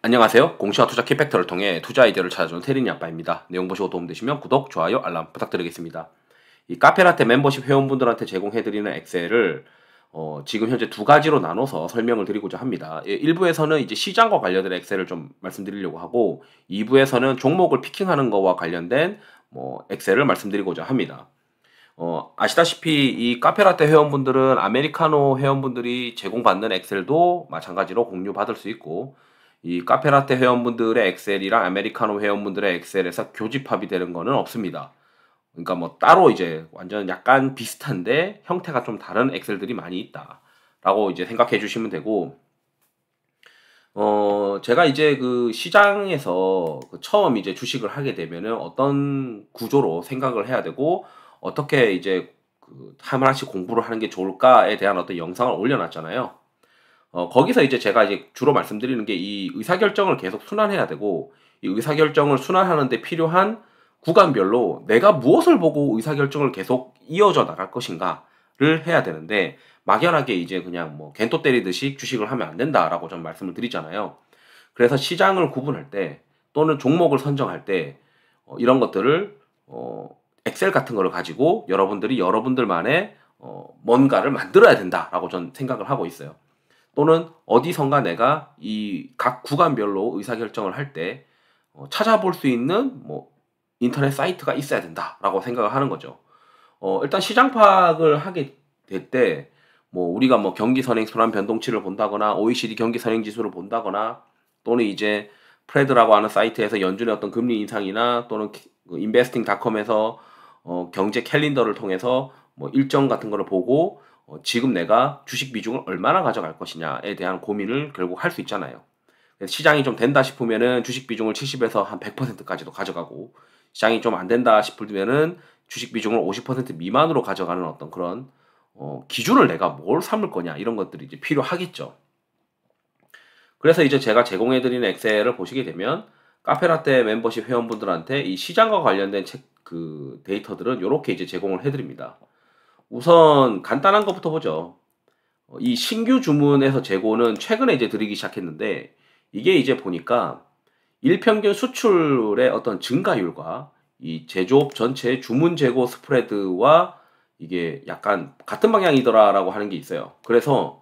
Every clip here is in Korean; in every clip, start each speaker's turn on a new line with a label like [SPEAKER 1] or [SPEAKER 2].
[SPEAKER 1] 안녕하세요. 공시와 투자 키팩터를 통해 투자 아이디어를 찾아주는 테린이 아빠입니다. 내용 보시고 도움되시면 구독, 좋아요, 알람 부탁드리겠습니다. 이 카페라떼 멤버십 회원분들한테 제공해드리는 엑셀을 지금 현재 두 가지로 나눠서 설명을 드리고자 합니다. 1부에서는 이제 시장과 관련된 엑셀을 좀 말씀드리려고 하고 2부에서는 종목을 피킹하는 거와 관련된 엑셀을 말씀드리고자 합니다. 아시다시피 이 카페라떼 회원분들은 아메리카노 회원분들이 제공받는 엑셀도 마찬가지로 공유받을 수 있고 이 카페라떼 회원분들의 엑셀이랑 아메리카노 회원분들의 엑셀에서 교집합이 되는 거는 없습니다. 그러니까 뭐 따로 이제 완전 약간 비슷한데 형태가 좀 다른 엑셀들이 많이 있다라고 이제 생각해 주시면 되고 제가 이제 그 시장에서 처음 이제 주식을 하게 되면은 어떤 구조로 생각을 해야 되고 어떻게 이제 하나씩 공부를 하는 게 좋을까에 대한 어떤 영상을 올려놨잖아요. 거기서 이제 제가 이제 주로 말씀드리는 게 이 의사결정을 계속 순환해야 되고 이 의사결정을 순환하는 데 필요한 구간별로 내가 무엇을 보고 의사결정을 계속 이어져 나갈 것인가를 해야 되는데 막연하게 이제 그냥 뭐 겐토 때리듯이 주식을 하면 안 된다라고 좀 말씀을 드리잖아요. 그래서 시장을 구분할 때 또는 종목을 선정할 때 이런 것들을 엑셀 같은 거를 가지고 여러분들이 여러분들만의 뭔가를 만들어야 된다라고 전 생각을 하고 있어요. 또는 어디선가 내가 이 각 구간별로 의사결정을 할 때 찾아볼 수 있는 인터넷 사이트가 있어야 된다라고 생각을 하는 거죠. 일단 시장 파악을 하게 될 때 우리가 경기 선행 순환 변동치를 본다거나 OECD 경기 선행 지수를 본다거나 또는 이제 프레드라고 하는 사이트에서 연준의 어떤 금리 인상이나 또는 인베스팅닷컴에서 경제 캘린더를 통해서 일정 같은 거를 보고 지금 내가 주식 비중을 얼마나 가져갈 것이냐에 대한 고민을 결국 할 수 있잖아요. 시장이 좀 된다 싶으면은 주식 비중을 70에서 한 100%까지도 가져가고 시장이 좀 안 된다 싶으면은 주식 비중을 50% 미만으로 가져가는 어떤 그런 기준을 내가 뭘 삼을 거냐 이런 것들이 이제 필요하겠죠. 그래서 이제 제가 제공해드리는 엑셀을 보시게 되면 카페라떼 멤버십 회원분들한테 이 시장과 관련된 데이터들은 이렇게 이제 제공을 해드립니다. 우선 간단한 것부터 보죠. 이 신규 주문에서 재고는 최근에 이제 드리기 시작했는데 이게 이제 보니까 일평균 수출의 어떤 증가율과 이 제조업 전체의 주문 재고 스프레드와 이게 약간 같은 방향이더라라고 하는 게 있어요. 그래서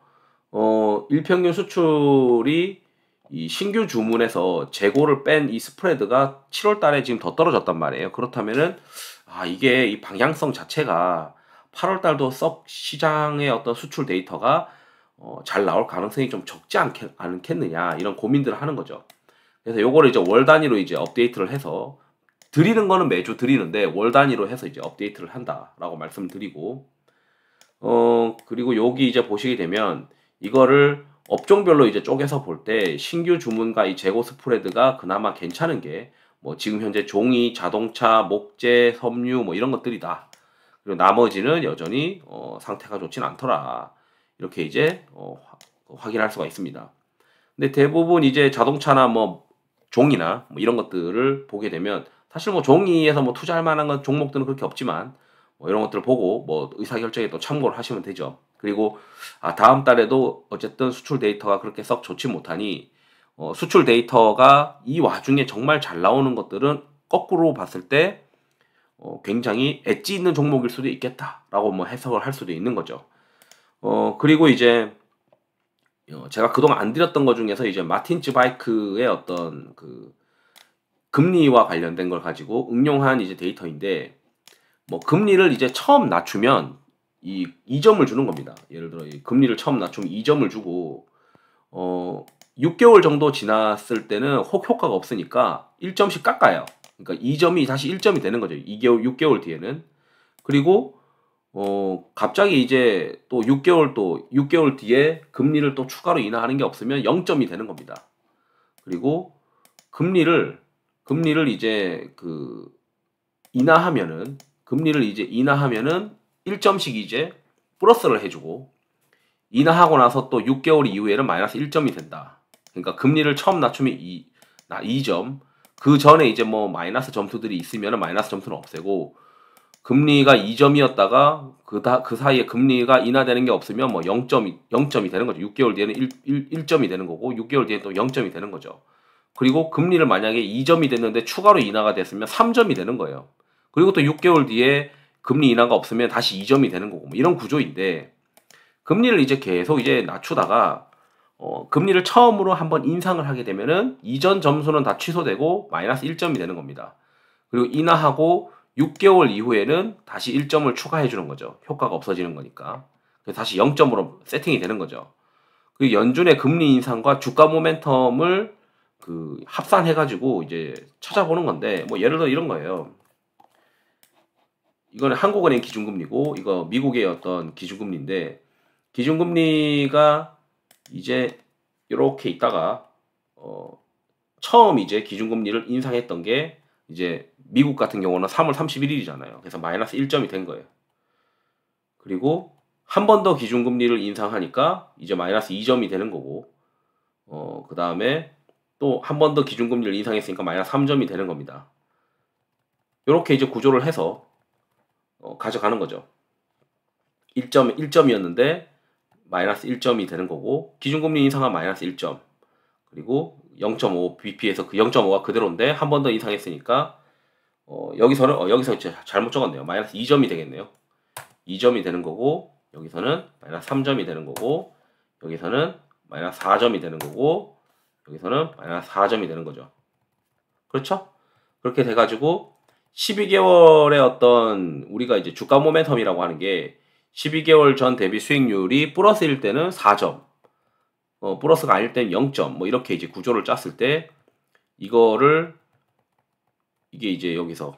[SPEAKER 1] 일평균 수출이 이 신규 주문에서 재고를 뺀 이 스프레드가 7월 달에 지금 더 떨어졌단 말이에요. 그렇다면은 이게 이 방향성 자체가 8월 달도 썩 시장의 어떤 수출 데이터가 잘 나올 가능성이 좀 적지 않겠느냐 이런 고민들을 하는 거죠. 그래서 요거를 이제 월 단위로 이제 업데이트를 해서 드리는 거는 매주 드리는데 월 단위로 해서 이제 업데이트를 한다라고 말씀을 드리고 그리고 여기 이제 보시게 되면 이거를 업종별로 이제 쪼개서 볼 때 신규 주문과 이 재고 스프레드가 그나마 괜찮은 게 지금 현재 종이, 자동차, 목재, 섬유 이런 것들이다. 그리고 나머지는 여전히 상태가 좋진 않더라. 이렇게 이제 확인할 수가 있습니다. 근데 대부분 이제 자동차나 종이나 이런 것들을 보게 되면 사실 종이에서 투자할 만한 건 종목들은 그렇게 없지만 이런 것들을 보고 의사결정에 또 참고를 하시면 되죠. 그리고 다음 달에도 어쨌든 수출 데이터가 그렇게 썩 좋지 못하니 수출 데이터가 이 와중에 정말 잘 나오는 것들은 거꾸로 봤을 때 굉장히 엣지 있는 종목일 수도 있겠다라고 해석을 할 수도 있는 거죠. 그리고 이제 제가 그동안 안 드렸던 것 중에서 이제 마틴 츠바이크의 어떤 금리와 관련된 걸 가지고 응용한 이제 데이터인데 금리를 이제 처음 낮추면 2점을 주는 겁니다. 예를 들어 금리를 처음 낮추면 2점을 주고 6개월 정도 지났을 때는 혹 효과가 없으니까 1점씩 깎아요. 그러니까 2점이 다시 1점이 되는 거죠. 6개월 뒤에는. 그리고 갑자기 이제 또 6개월 뒤에 금리를 또 추가로 인하하는 게 없으면 0점이 되는 겁니다. 그리고 금리를 이제 인하하면은 1점씩 이제 플러스를 해주고 인하하고 나서 또 6개월 이후에는 마이너스 1점이 된다. 그러니까 금리를 처음 낮추면 2점. 그 전에 이제 마이너스 점수들이 있으면 마이너스 점수는 없애고 금리가 2점이었다가 그 사이에 금리가 인하되는 게 없으면 0점이 되는 거죠. 6개월 뒤에는 1점이 되는 거고 6개월 뒤에는 또 0점이 되는 거죠. 그리고 금리를 만약에 2점이 됐는데 추가로 인하가 됐으면 3점이 되는 거예요. 그리고 또 6개월 뒤에 금리 인하가 없으면 다시 2점이 되는 거고, 뭐 이런 구조인데, 금리를 이제 계속 이제 낮추다가 금리를 처음으로 한번 인상을 하게 되면은 이전 점수는 다 취소되고 마이너스 1점이 되는 겁니다. 그리고 인하하고 6개월 이후에는 다시 1점을 추가해 주는 거죠. 효과가 없어지는 거니까. 그래서 다시 0점으로 세팅이 되는 거죠. 그 연준의 금리 인상과 주가 모멘텀을 그 합산해 가지고 이제 찾아보는 건데, 뭐 예를 들어 이런 거예요. 이거는 한국은행 기준금리고 이거 미국의 어떤 기준금리인데, 기준금리가 이제 이렇게 있다가 처음 이제 기준금리를 인상했던 게 이제 미국 같은 경우는 3월 31일이잖아요. 그래서 마이너스 1점이 된 거예요. 그리고 한 번 더 기준금리를 인상하니까 이제 마이너스 2점이 되는 거고, 그 다음에 또 한 번 더 기준금리를 인상했으니까 마이너스 3점이 되는 겁니다. 이렇게 이제 구조를 해서 가져가는 거죠. 1점이었는데 마이너스 1점이 되는 거고, 기준금리 인상한 마이너스 1점, 그리고 0.5 bp에서 그 0.5가 그대로인데 한 번 더 인상했으니까 여기서 잘못 적었네요. 마이너스 2점이 되겠네요. 2점이 되는 거고, 여기서는 마이너스 3점이 되는 거고, 여기서는 마이너스 4점이 되는 거고, 여기서는 마이너스 4점이 되는 거죠. 그렇죠? 그렇게 돼가지고 12개월의 어떤 우리가 이제 주가 모멘텀이라고 하는 게 12개월 전 대비 수익률이 플러스일 때는 4점, 플러스가 아닐 때는 0점, 뭐 이렇게 이제 구조를 짰을 때 이게 이제 여기서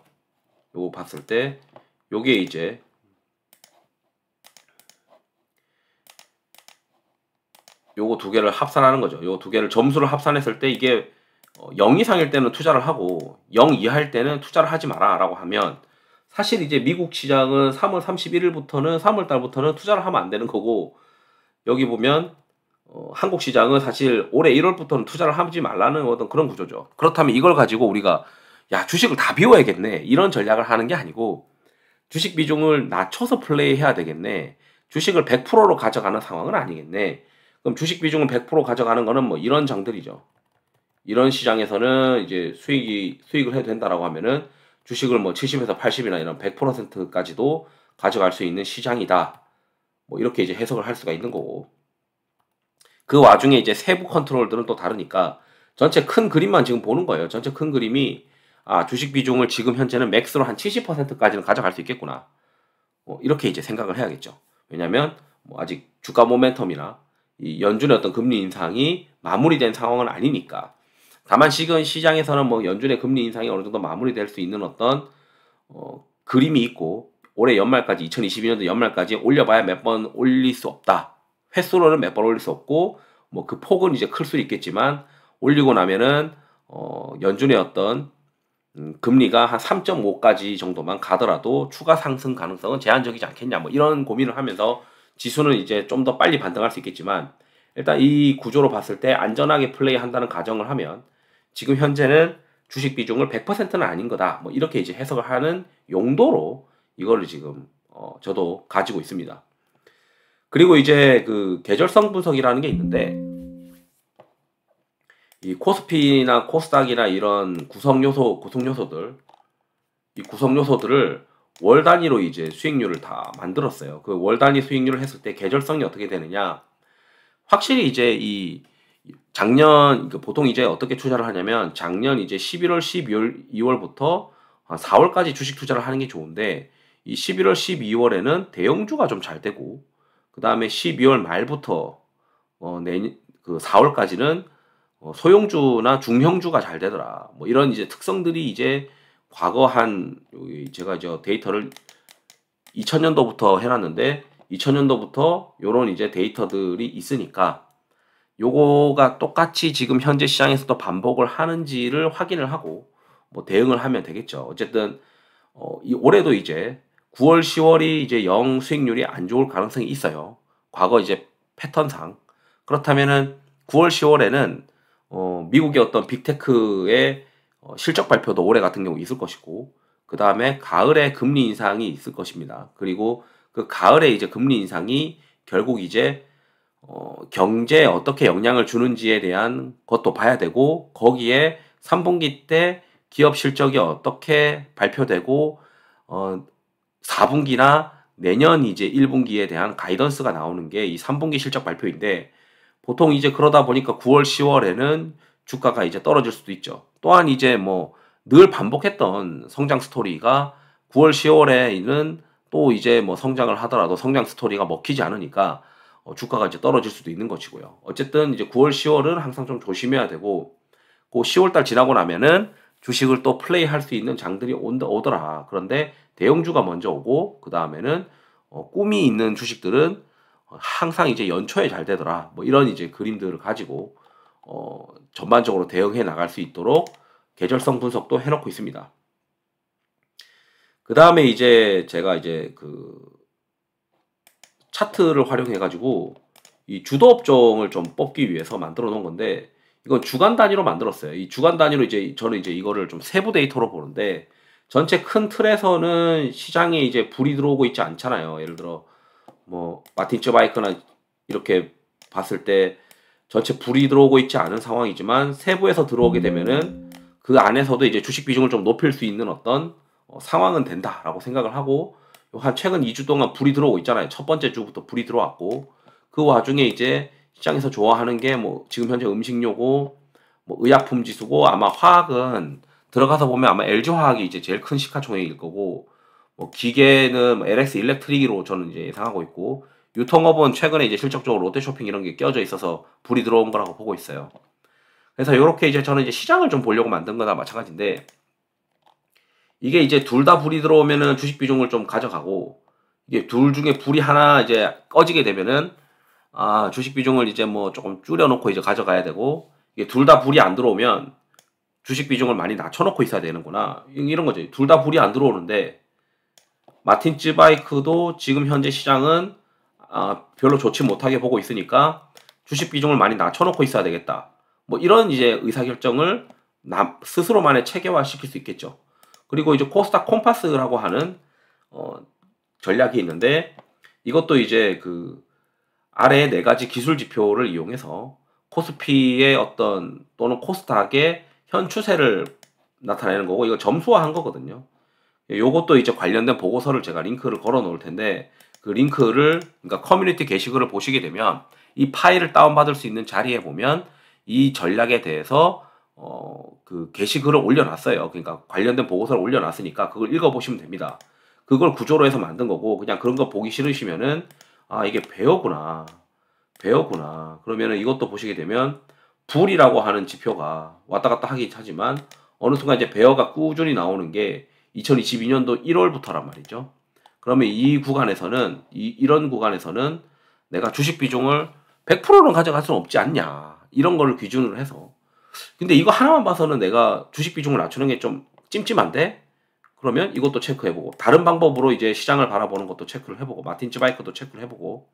[SPEAKER 1] 요거 봤을 때 요게 이제 요거 두 개를 합산하는 거죠. 요 두 개를 점수를 합산했을 때 이게 0 이상일 때는 투자를 하고 0 이하일 때는 투자를 하지 마라 라고 하면, 사실 이제 미국 시장은 3월 31일부터는 3월 달부터는 투자를 하면 안 되는 거고, 여기 보면 한국 시장은 사실 올해 1월부터는 투자를 하지 말라는 어떤 그런 구조죠. 그렇다면 이걸 가지고 우리가 야 주식을 다 비워야겠네 이런 전략을 하는 게 아니고, 주식 비중을 낮춰서 플레이해야 되겠네, 주식을 100%로 가져가는 상황은 아니겠네. 그럼 주식 비중을 100% 가져가는 거는 뭐 이런 장들이죠. 이런 시장에서는 이제 수익을 해도 된다라고 하면은 주식을 뭐 70에서 80이나 이런 100%까지도 가져갈 수 있는 시장이다. 뭐 이렇게 이제 해석을 할 수가 있는 거고, 그 와중에 이제 세부 컨트롤들은 또 다르니까 전체 큰 그림만 지금 보는 거예요. 전체 큰 그림이 주식 비중을 지금 현재는 맥스로 한 70%까지는 가져갈 수 있겠구나. 이렇게 이제 생각을 해야겠죠. 왜냐하면 뭐 아직 주가 모멘텀이나 이 연준의 어떤 금리 인상이 마무리된 상황은 아니니까. 다만 지금 시장에서는 뭐 연준의 금리 인상이 어느 정도 마무리될 수 있는 어떤 그림이 있고, 올해 연말까지 2022년도 연말까지 올려봐야 몇 번 올릴 수 없다. 횟수로는 몇 번 올릴 수 없고, 뭐 그 폭은 이제 클 수 있겠지만 올리고 나면은 연준의 어떤 금리가 한 3.5까지 정도만 가더라도 추가 상승 가능성은 제한적이지 않겠냐, 뭐 이런 고민을 하면서 지수는 이제 좀 더 빨리 반등할 수 있겠지만, 일단 이 구조로 봤을 때 안전하게 플레이한다는 가정을 하면 지금 현재는 주식 비중을 100%는 아닌 거다, 뭐 이렇게 이제 해석을 하는 용도로 이거를 지금 저도 가지고 있습니다. 그리고 이제 그 계절성 분석이라는 게 있는데, 이 코스피나 코스닥이나 이런 구성 요소들을 월 단위로 이제 수익률을 다 만들었어요. 그 월 단위 수익률을 했을 때 계절성이 어떻게 되느냐? 확실히 이제 이 작년 보통 이제 어떻게 투자를 하냐면, 작년 이제 11월, 12월, 2월부터 4월까지 주식 투자를 하는 게 좋은데, 이 11월, 12월에는 대형주가 좀 잘 되고, 그 다음에 12월 말부터 그 4월까지는 소형주나 중형주가 잘 되더라. 뭐 이런 이제 특성들이 이제 과거 제가 이제 데이터를 2000년도부터 해놨는데, 2000년도부터 요런 이제 데이터들이 있으니까 요거가 똑같이 지금 현재 시장에서도 반복을 하는지를 확인을 하고 뭐 대응을 하면 되겠죠. 어쨌든 올해도 이제 9월, 10월이 이제 영 수익률이 안 좋을 가능성이 있어요. 과거 이제 패턴상. 그렇다면은 9월, 10월에는 미국의 어떤 빅테크의 실적 발표도 올해 같은 경우 있을 것이고, 그 다음에 가을에 금리 인상이 있을 것입니다. 그리고 그 가을에 이제 금리 인상이 결국 이제 경제에 어떻게 영향을 주는지에 대한 것도 봐야 되고, 거기에 3분기 때 기업 실적이 어떻게 발표되고 4분기나 내년 이제 1분기에 대한 가이던스가 나오는 게 이 3분기 실적 발표인데, 보통 이제 그러다 보니까 9월, 10월에는 주가가 이제 떨어질 수도 있죠. 또한 이제 뭐 늘 반복했던 성장 스토리가 9월, 10월에는 또 이제 뭐 성장을 하더라도 성장 스토리가 먹히지 않으니까 주가가 이제 떨어질 수도 있는 것이고요. 어쨌든 이제 9월, 10월은 항상 좀 조심해야 되고, 그 10월 달 지나고 나면은 주식을 또 플레이할 수 있는 장들이 오더라. 그런데 대형주가 먼저 오고, 그 다음에는 꿈이 있는 주식들은 항상 이제 연초에 잘 되더라. 뭐 이런 이제 그림들을 가지고 전반적으로 대응해 나갈 수 있도록 계절성 분석도 해놓고 있습니다. 그 다음에 이제 제가 이제 그 차트를 활용해 가지고 이 주도 업종을 좀 뽑기 위해서 만들어 놓은 건데, 이건 주간 단위로 만들었어요. 이 주간 단위로 이제 저는 이제 이거를 좀 세부 데이터로 보는데, 전체 큰 틀에서는 시장에 이제 불이 들어오고 있지 않잖아요. 예를 들어 뭐 마틴츠 바이크나 이렇게 봤을 때 전체 불이 들어오고 있지 않은 상황이지만, 세부에서 들어오게 되면은 그 안에서도 이제 주식 비중을 좀 높일 수 있는 어떤 상황은 된다라고 생각을 하고, 한 최근 2주 동안 불이 들어오고 있잖아요. 첫 번째 주부터 불이 들어왔고, 그 와중에 이제 시장에서 좋아하는 게 뭐 지금 현재 음식료고 뭐 의약품 지수고, 아마 화학은 들어가서 보면 아마 LG화학이 이제 제일 큰 시가총액일 거고, 뭐 기계는 뭐 LX 일렉트릭으로 저는 이제 예상하고 있고, 유통업은 최근에 이제 실적적으로 롯데쇼핑 이런 게 껴져 있어서 불이 들어온 거라고 보고 있어요. 그래서 이렇게 이제 저는 이제 시장을 좀 보려고 만든 거나 마찬가지인데, 이게 이제 둘 다 불이 들어오면은 주식 비중을 좀 가져가고, 이게 둘 중에 불이 하나 이제 꺼지게 되면은 주식 비중을 이제 뭐 조금 줄여놓고 이제 가져가야 되고, 이게 둘 다 불이 안 들어오면 주식 비중을 많이 낮춰놓고 있어야 되는구나, 이런 거죠. 둘 다 불이 안 들어오는데 마틴츠 바이크도 지금 현재 시장은 별로 좋지 못하게 보고 있으니까 주식 비중을 많이 낮춰놓고 있어야 되겠다. 뭐 이런 이제 의사결정을 스스로만의 체계화 시킬 수 있겠죠. 그리고 이제 코스닥 콤파스라고 하는 전략이 있는데, 이것도 이제 그 아래에 네 가지 기술 지표를 이용해서 코스피의 어떤 또는 코스닥의 현 추세를 나타내는 거고, 이거 점수화한 거거든요. 요것도 이제 관련된 보고서를 제가 링크를 걸어 놓을 텐데, 그 링크를, 그러니까 커뮤니티 게시글을 보시게 되면 이 파일을 다운받을 수 있는 자리에 보면 이 전략에 대해서 그 게시글을 올려놨어요. 그러니까 관련된 보고서를 올려놨으니까 그걸 읽어보시면 됩니다. 그걸 구조로 해서 만든 거고, 그냥 그런 거 보기 싫으시면은 이게 베어구나 그러면은 이것도 보시게 되면, 불이라고 하는 지표가 왔다 갔다 하긴 하지만 어느 순간 이제 베어가 꾸준히 나오는 게 2022년도 1월부터란 말이죠. 그러면 이 구간에서는 이런 구간에서는 내가 주식 비중을 100%는 가져갈 수는 없지 않냐, 이런 거를 기준으로 해서. 근데 이거 하나만 봐서는 내가 주식 비중을 낮추는 게 좀 찜찜한데, 그러면 이것도 체크해보고, 다른 방법으로 이제 시장을 바라보는 것도 체크를 해보고, 마틴츠 바이크도 체크를 해보고,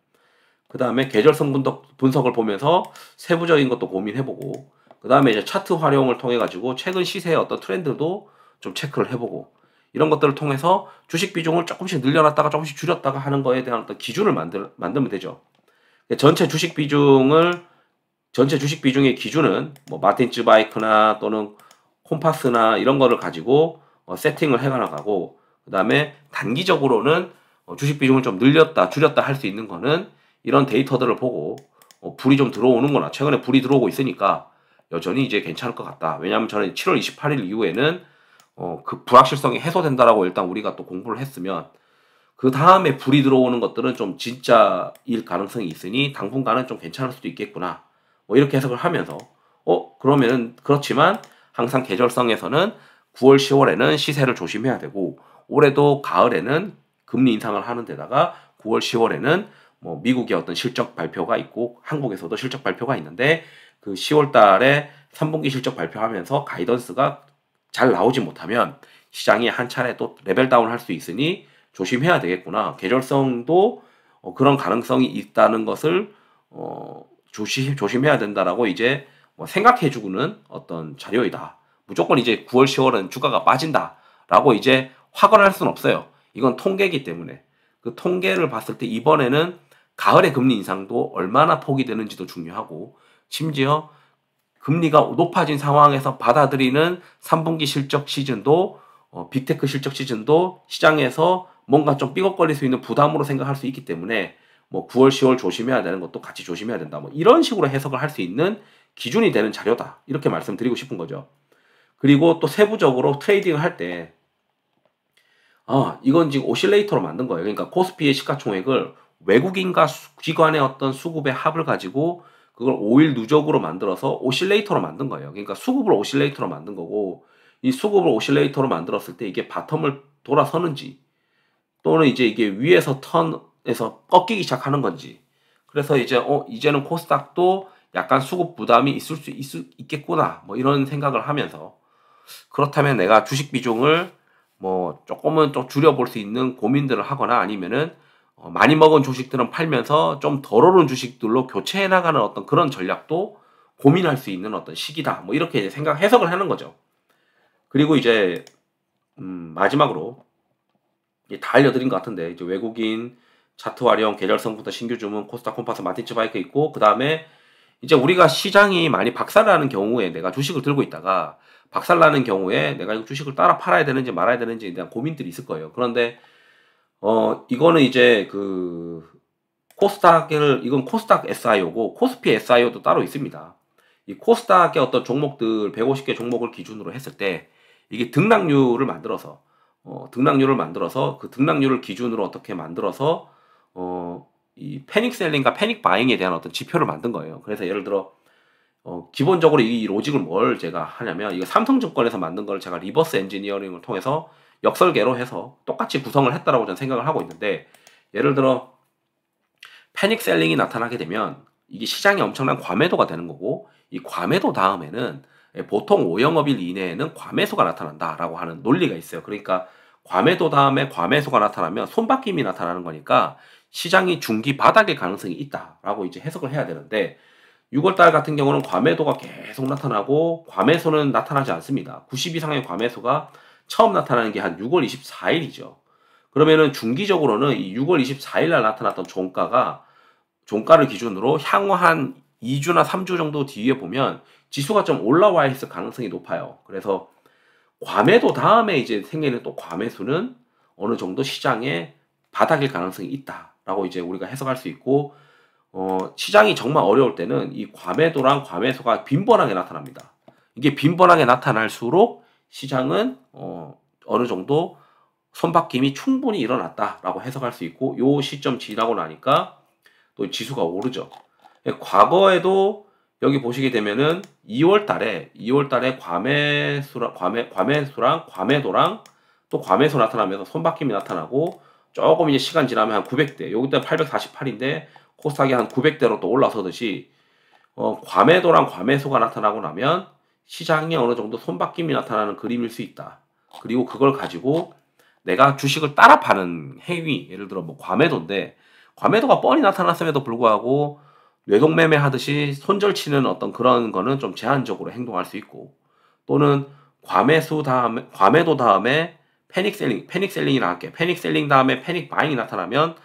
[SPEAKER 1] 그 다음에 계절성 분석을 보면서 세부적인 것도 고민해보고, 그 다음에 이제 차트 활용을 통해 가지고 최근 시세의 어떤 트렌드도 좀 체크를 해보고, 이런 것들을 통해서 주식 비중을 조금씩 늘려놨다가 조금씩 줄였다가 하는 거에 대한 어떤 기준을 만들면 되죠. 전체 주식 비중의 기준은 뭐 마틴츠 바이크나 또는 콤파스나 이런 거를 가지고 세팅을 해나가고, 그 다음에 단기적으로는 주식 비중을 좀 늘렸다 줄였다 할 수 있는 거는 이런 데이터들을 보고 불이 좀 들어오는구나, 최근에 불이 들어오고 있으니까 여전히 이제 괜찮을 것 같다. 왜냐하면 저는 7월 28일 이후에는 그 불확실성이 해소된다라고 일단 우리가 또 공부를 했으면, 그 다음에 불이 들어오는 것들은 좀 진짜일 가능성이 있으니 당분간은 좀 괜찮을 수도 있겠구나, 뭐 이렇게 해석을 하면서 그러면은, 그렇지만 항상 계절성에서는 9월 10월에는 시세를 조심해야 되고, 올해도 가을에는 금리 인상을 하는 데다가 9월 10월에는 뭐 미국의 어떤 실적 발표가 있고 한국에서도 실적 발표가 있는데, 그 10월 달에 3분기 실적 발표하면서 가이던스가 잘 나오지 못하면 시장이 한 차례 또 레벨 다운 할 수 있으니 조심해야 되겠구나, 계절성도 그런 가능성이 있다는 것을 조심해야 된다라고 이제 뭐 생각해주는 어떤 자료이다. 무조건 이제 9월 10월은 주가가 빠진다라고 이제 확언할 수는 없어요. 이건 통계이기 때문에. 그 통계를 봤을 때 이번에는 가을의 금리 인상도 얼마나 폭이 되는지도 중요하고, 심지어 금리가 높아진 상황에서 받아들이는 3분기 실적 시즌도 빅테크 실적 시즌도 시장에서 뭔가 좀 삐걱거릴 수 있는 부담으로 생각할 수 있기 때문에 뭐 9월, 10월 조심해야 되는 것도 같이 조심해야 된다. 뭐 이런 식으로 해석을 할 수 있는 기준이 되는 자료다. 이렇게 말씀드리고 싶은 거죠. 그리고 또 세부적으로 트레이딩을 할 때, 이건 지금 오실레이터로 만든 거예요. 그러니까 코스피의 시가총액을 외국인과 기관의 어떤 수급의 합을 가지고 그걸 5일 누적으로 만들어서 오실레이터로 만든 거예요. 그러니까 수급을 오실레이터로 만든 거고, 이 수급을 오실레이터로 만들었을 때 이게 바텀을 돌아서는지 또는 이제 이게 위에서 턴에서 꺾이기 시작하는 건지, 그래서 이제 이제는 코스닥도 약간 수급 부담이 있겠구나 뭐 이런 생각을 하면서, 그렇다면 내가 주식 비중을 뭐 조금은 좀 줄여볼 수 있는 고민들을 하거나 아니면은 많이 먹은 주식들은 팔면서 좀 덜 오른 주식들로 교체해 나가는 어떤 그런 전략도 고민할 수 있는 어떤 시기다. 뭐 이렇게 해석을 하는 거죠. 그리고 이제 마지막으로 다 알려드린 것 같은데, 이제 외국인 차트 활용, 계절성부터 신규 주문, 코스닥 콤파스, 마티츠 바이크 있고, 그 다음에 이제 우리가 시장이 많이 박살나는 경우에 내가 주식을 들고 있다가 박살나는 경우에 내가 이 주식을 따라 팔아야 되는지 말아야 되는지에 대한 고민들이 있을 거예요. 그런데 이거는 이제 이건 코스닥 SIO고 코스피 SIO도 따로 있습니다. 이 코스닥의 어떤 종목들 150개 종목을 기준으로 했을 때 이게 등락률을 만들어서 그 등락률을 기준으로 어떻게 만들어서 이 패닉 셀링과 패닉 바잉에 대한 어떤 지표를 만든 거예요. 그래서 예를 들어 기본적으로 이 로직을 뭘 제가 하냐면, 이거 삼성증권에서 만든 걸 제가 리버스 엔지니어링을 통해서 역설계로 해서 똑같이 구성을 했다라고 저는 생각을 하고 있는데, 예를 들어 패닉 셀링이 나타나게 되면 이게 시장에 엄청난 과매도가 되는 거고, 이 과매도 다음에는 보통 5영업일 이내에는 과매수가 나타난다라고 하는 논리가 있어요. 그러니까 과매도 다음에 과매수가 나타나면 손바뀜이 나타나는 거니까 시장이 중기 바닥일 가능성이 있다라고 이제 해석을 해야 되는데, 6월달 같은 경우는 과매도가 계속 나타나고 과매수는 나타나지 않습니다. 90 이상의 과매수가 처음 나타나는 게 한 6월 24일이죠. 그러면은 중기적으로는 이 6월 24일 날 나타났던 종가를 기준으로 향후 한 2주나 3주 정도 뒤에 보면 지수가 좀 올라와 있을 가능성이 높아요. 그래서 과매도 다음에 이제 생기는 또 과매수는 어느 정도 시장에 바닥일 가능성이 있다라고 이제 우리가 해석할 수 있고, 시장이 정말 어려울 때는 이 과매도랑 과매수가 빈번하게 나타납니다. 이게 빈번하게 나타날수록 시장은 어느 정도 손바뀜이 충분히 일어났다라고 해석할 수 있고, 요 시점 지나고 나니까 또 지수가 오르죠. 과거에도 여기 보시게 되면은 2월 달에 과매수랑 과매도랑 또 과매수 나타나면서 손바뀜이 나타나고, 조금 이제 시간 지나면 한 900대, 여기다 848인데 코스닥이 한 900대로 또 올라서듯이 과매도랑 과매수가 나타나고 나면 시장이 어느 정도 손바뀜이 나타나는 그림일 수 있다. 그리고 그걸 가지고 내가 주식을 따라 파는 행위, 예를 들어 뭐 과매도인데 과매도가 뻔히 나타났음에도 불구하고 뇌동매매 하듯이 손절치는 어떤 그런 거는 좀 제한적으로 행동할 수 있고, 또는 과매도 다음에 패닉셀링이라 할게. 패닉셀링 다음에 패닉 바잉이 나타나면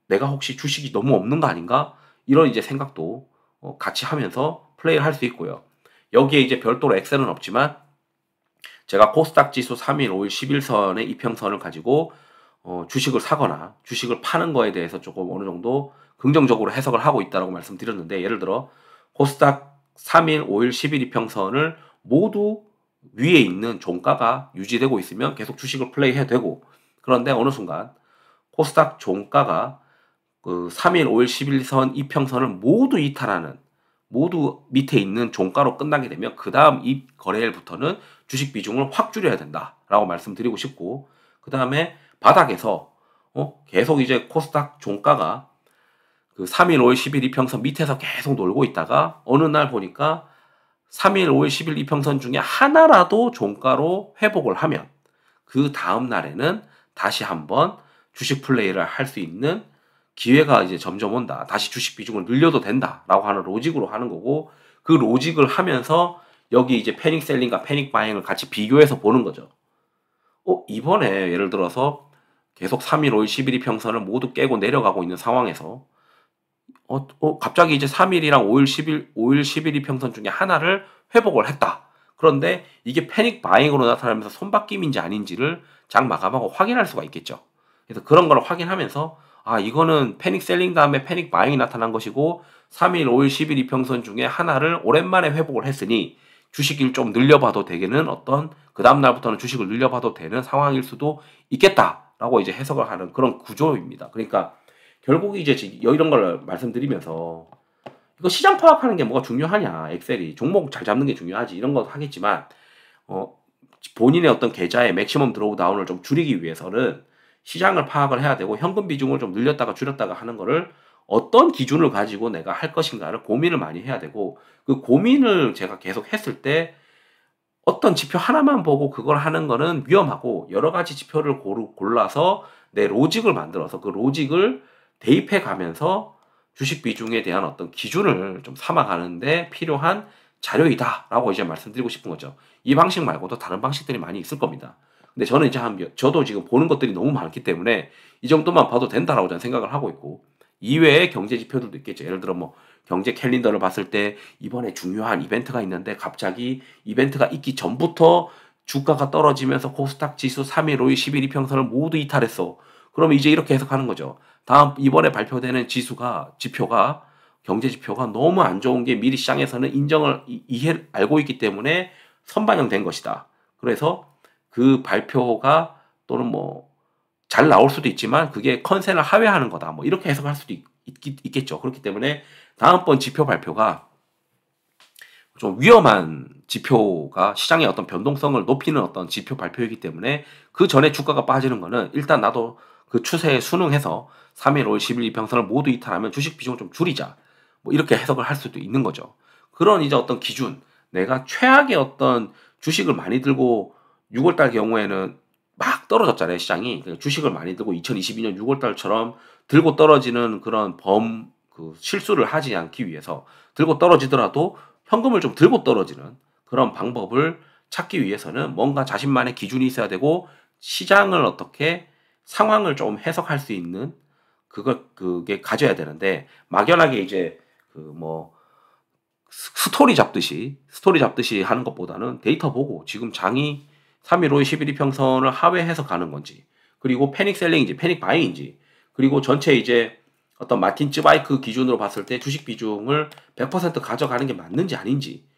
[SPEAKER 1] 내가 혹시 주식이 너무 없는 거 아닌가? 이런 이제 생각도 같이 하면서 플레이를 할 수 있고요. 여기에 이제 별도로 엑셀은 없지만 제가 코스닥 지수 3일, 5일, 10일선의 이평선을 가지고 주식을 사거나 주식을 파는 거에 대해서 조금 어느 정도 긍정적으로 해석을 하고 있다고 말씀드렸는데, 예를 들어 코스닥 3일, 5일, 10일 이평선을 모두 위에 있는 종가가 유지되고 있으면 계속 주식을 플레이해도 되고, 그런데 어느 순간 코스닥 종가가 그 3일, 5일, 11선 이평선을 모두 이탈하는, 모두 밑에 있는 종가로 끝나게 되면 그 다음 이 거래일부터는 주식 비중을 확 줄여야 된다라고 말씀드리고 싶고, 그 다음에 바닥에서 계속 이제 코스닥 종가가 그 3일, 5일, 10일 이평선 밑에서 계속 놀고 있다가 어느 날 보니까 3일, 5일, 10일 이평선 중에 하나라도 종가로 회복을 하면 그 다음 날에는 다시 한번 주식 플레이를 할 수 있는 기회가 이제 점점 온다. 다시 주식 비중을 늘려도 된다라고 하는 로직으로 하는 거고, 그 로직을 하면서 여기 이제 패닉 셀링과 패닉 바잉을 같이 비교해서 보는 거죠. 이번에 예를 들어서 계속 3일, 5일, 11일 평선을 모두 깨고 내려가고 있는 상황에서 갑자기 이제 3일이랑 5일, 10일, 5일, 11일 평선 중에 하나를 회복을 했다. 그런데 이게 패닉 바잉으로 나타나면서 손바뀜인지 아닌지를 장 마감하고 확인할 수가 있겠죠. 그래서 그런 걸 확인하면서 이거는 패닉 셀링 다음에 패닉 바잉이 나타난 것이고 3일, 5일, 10일 이평선 중에 하나를 오랜만에 회복을 했으니 주식을 좀 늘려봐도 되게는 그 다음 날부터는 주식을 늘려봐도 되는 상황일 수도 있겠다라고 이제 해석을 하는 그런 구조입니다. 그러니까 결국 이제 이런 걸 말씀드리면서 이거 시장 파악하는 게 뭐가 중요하냐, 엑셀이 종목 잘 잡는 게 중요하지, 이런 거 하겠지만 본인의 어떤 계좌의 맥시멈 드로우 다운을 좀 줄이기 위해서는 시장을 파악을 해야 되고 현금 비중을 좀 늘렸다가 줄였다가 하는 거를 어떤 기준을 가지고 내가 할 것인가를 고민을 많이 해야 되고, 그 고민을 제가 계속 했을 때 어떤 지표 하나만 보고 그걸 하는 거는 위험하고, 여러 가지 지표를 골라서 내 로직을 만들어서 그 로직을 대입해 가면서 주식 비중에 대한 어떤 기준을 좀 삼아가는데 필요한 자료이다라고 이제 말씀드리고 싶은 거죠. 이 방식 말고도 다른 방식들이 많이 있을 겁니다. 근데 저는 이제 저도 지금 보는 것들이 너무 많기 때문에 이 정도만 봐도 된다라고 저는 생각을 하고 있고, 이외에 경제 지표들도 있겠죠. 예를 들어 뭐 경제 캘린더를 봤을 때 이번에 중요한 이벤트가 있는데 갑자기 이벤트가 있기 전부터 주가가 떨어지면서 코스닥 지수 3일, 5일, 10일 이평선을 모두 이탈했어. 그러면 이제 이렇게 해석하는 거죠. 이번에 발표되는 지표가 경제 지표가 너무 안 좋은 게 미리 시장에서는 알고 있기 때문에 선반영된 것이다. 그래서 그 발표가 또는 뭐 잘 나올 수도 있지만 그게 컨센을 하회하는 거다. 뭐 이렇게 해석할 수도 있겠죠. 그렇기 때문에 다음번 지표 발표가 좀 위험한 지표가 시장의 어떤 변동성을 높이는 어떤 지표 발표이기 때문에 그 전에 주가가 빠지는 거는 일단 나도 그 추세에 순응해서 3일, 5일, 10일 이평선을 모두 이탈하면 주식 비중을 좀 줄이자. 뭐 이렇게 해석을 할 수도 있는 거죠. 그런 이제 어떤 기준, 내가 최악의 어떤 주식을 많이 들고 6월달 경우에는 막 떨어졌잖아요, 시장이. 주식을 많이 들고 2022년 6월달처럼 들고 떨어지는 그런 실수를 하지 않기 위해서, 들고 떨어지더라도 현금을 좀 들고 떨어지는 그런 방법을 찾기 위해서는 뭔가 자신만의 기준이 있어야 되고, 시장을 어떻게 상황을 좀 해석할 수 있는 그게 가져야 되는데, 막연하게 이제 스토리 잡듯이 하는 것보다는 데이터 보고 지금 장이 3일, 5일, 11일 이평선을 하회해서 가는 건지, 그리고 패닉 셀링인지 패닉 바잉인지, 그리고 전체 이제 어떤 마틴 츠바이크 기준으로 봤을 때 주식 비중을 100% 가져가는 게 맞는지 아닌지,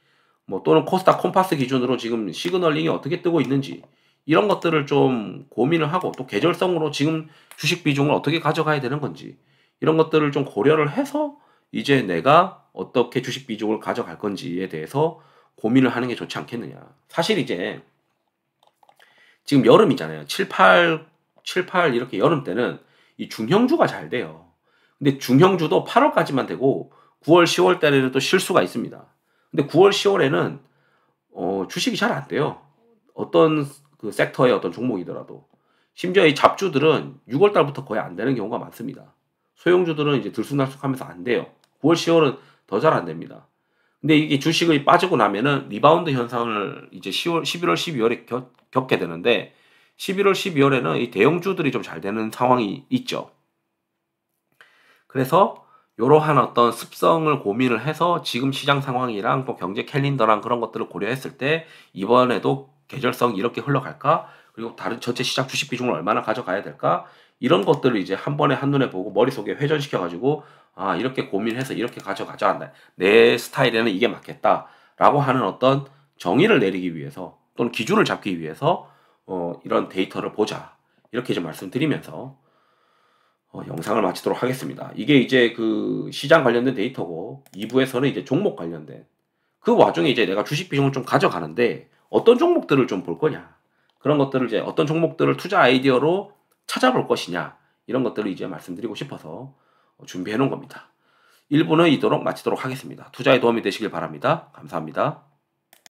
[SPEAKER 1] 뭐 또는 코스닥 콤파스 기준으로 지금 시그널링이 어떻게 뜨고 있는지, 이런 것들을 좀 고민을 하고, 또 계절성으로 지금 주식 비중을 어떻게 가져가야 되는 건지, 이런 것들을 좀 고려를 해서 이제 내가 어떻게 주식 비중을 가져갈 건지에 대해서 고민을 하는 게 좋지 않겠느냐. 사실 이제 지금 여름이잖아요. 7, 8 이렇게 여름 때는 이 중형주가 잘 돼요. 근데 중형주도 8월까지만 되고 9월, 10월 달에는 또 실수가 있습니다. 근데 9월, 10월에는 주식이 잘 안 돼요. 어떤 그 섹터의 어떤 종목이더라도. 심지어 이 잡주들은 6월 달부터 거의 안 되는 경우가 많습니다. 소형주들은 이제 들쑥날쑥하면서 안 돼요. 9월, 10월은 더 잘 안 됩니다. 근데 이게 주식이 빠지고 나면은 리바운드 현상을 이제 11월, 12월에 겪게 되는데, 11월, 12월에는 이 대형주들이 좀 잘 되는 상황이 있죠. 그래서 이러한 어떤 습성을 고민을 해서 지금 시장 상황이랑 또 경제 캘린더랑 그런 것들을 고려했을 때 이번에도 계절성 이렇게 흘러갈까? 그리고 다른 전체 시장 주식 비중을 얼마나 가져가야 될까? 이런 것들을 이제 한 번에 한눈에 보고 머릿속에 회전시켜가지고 이렇게 고민해서 이렇게 가져가자. 내 스타일에는 이게 맞겠다라고 하는 어떤 정의를 내리기 위해서 또는 기준을 잡기 위해서 이런 데이터를 보자. 이렇게 좀 말씀드리면서 영상을 마치도록 하겠습니다. 이게 이제 그 시장 관련된 데이터고, 2부에서는 이제 종목 관련된, 그 와중에 이제 내가 주식 비중을 좀 가져가는데 어떤 종목들을 좀 볼 거냐, 그런 것들을 이제 어떤 종목들을 투자 아이디어로 찾아볼 것이냐, 이런 것들을 이제 말씀드리고 싶어서 준비해 놓은 겁니다. 1부는 이도록 마치도록 하겠습니다. 투자에 도움이 되시길 바랍니다. 감사합니다.